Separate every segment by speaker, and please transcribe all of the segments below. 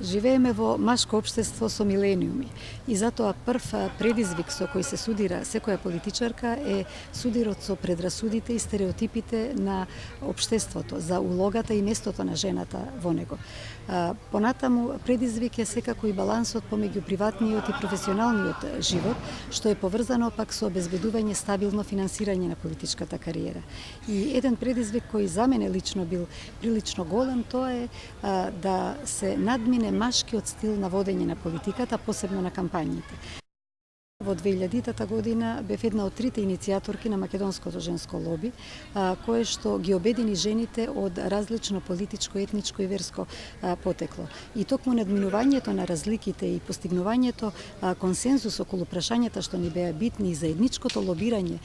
Speaker 1: Живееме во машко општество со милениуми и затоа прв предизвик со кој се судира секоја политичарка е судирот со предрасудите и стереотипите на општеството за улогата и местото на жената во него. Понатаму предизвик е секако и балансот помеѓу приватниот и професионалниот живот, што е поврзано пак со обезбедување стабилно финансирање на политичката кариера. И еден предизвик кој за мене лично бил прилично голем, тоа е да се надмине машкиот стил на водење на политиката, посебно на кампањите. Во 2000-та година бев една од трите иницијаторки на македонското женско лоби, кое што ги обедини жените од различно политичко, етничко и верско потекло. И токму надминувањето на разликите и постигнувањето консензус околу прашањата што ни беа битни и заедничкото лобирање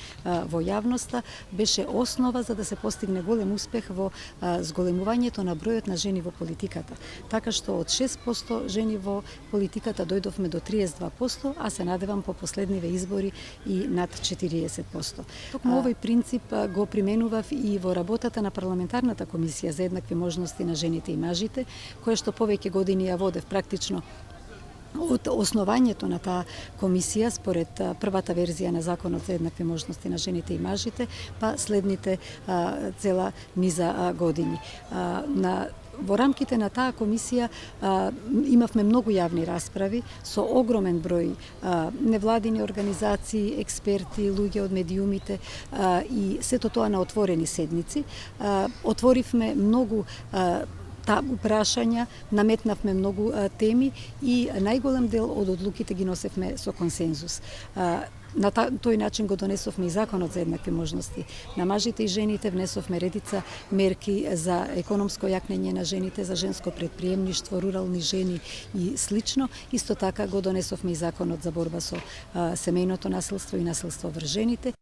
Speaker 1: во јавноста беше основа за да се постигне голем успех во зголемувањето на бројот на жени во политиката. Така што од 6% жени во политиката дојдовме до 32%, а се надевам по последниве избори и над 40%. Токму овој принцип го применував и во работата на парламентарната комисија за еднакви можности на жените и мажите, која што повеќе години ја водев практично од основањето на таа комисија според првата верзија на Законот за еднакви можности на жените и мажите, па следните цела низа години. Во рамките на таа комисија имавме многу јавни расправи со огромен број невладини организации, експерти, луѓе од медиумите и сето тоа на отворени седници. Отворивме многу прашања, наметнавме многу теми и најголем дел од одлуките ги носевме со консензус. На тој начин го донесовме и Законот за еднакви можности на мажите и жените, внесовме редица мерки за економско јакнење на жените, за женско предприемништво, рурални жени и слично. Исто така го донесовме и Законот за борба со семејното насилство и насилство врз жените.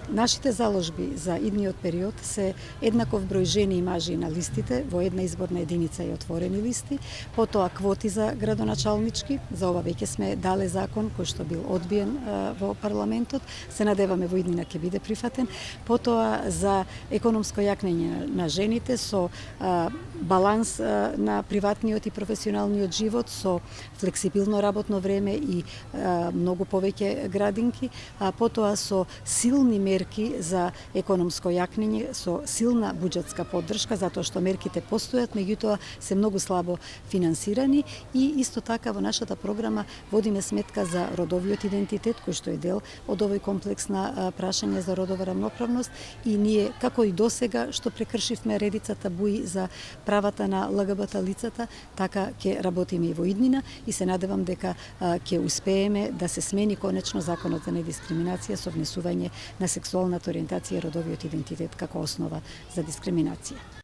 Speaker 1: Нашите заложби за идниот период се еднаков број жени и мажи на листите во една изборна единица и отворени листи, потоа квоти за градоначалнички, за ова веќе сме дале закон кој што бил одбиен во парламентот, се надеваме во иднина ќе биде прифатен, потоа за економско јакнење на жените со баланс на приватниот и професионалниот живот, со флексибилно работно време и многу повеќе градинки, потоа со силни мерки за економско јакнење, со силна буџетска поддршка, затоа што мерките постојат, меѓутоа се многу слабо финансирани и исто така во нашата програма водиме сметка за родовиот идентитет, кој што е дел од овој комплекс на прашање за родова рамноправност и ние, како и досега, што прекршивме редица табуи за правата на ЛГБТ лицата, така ќе работиме и во иднина и се надевам дека ќе успееме да се смени конечно Законот за недискриминација со внесување на сексуалната ориентација и родовиот идентитет како основа за дискриминација.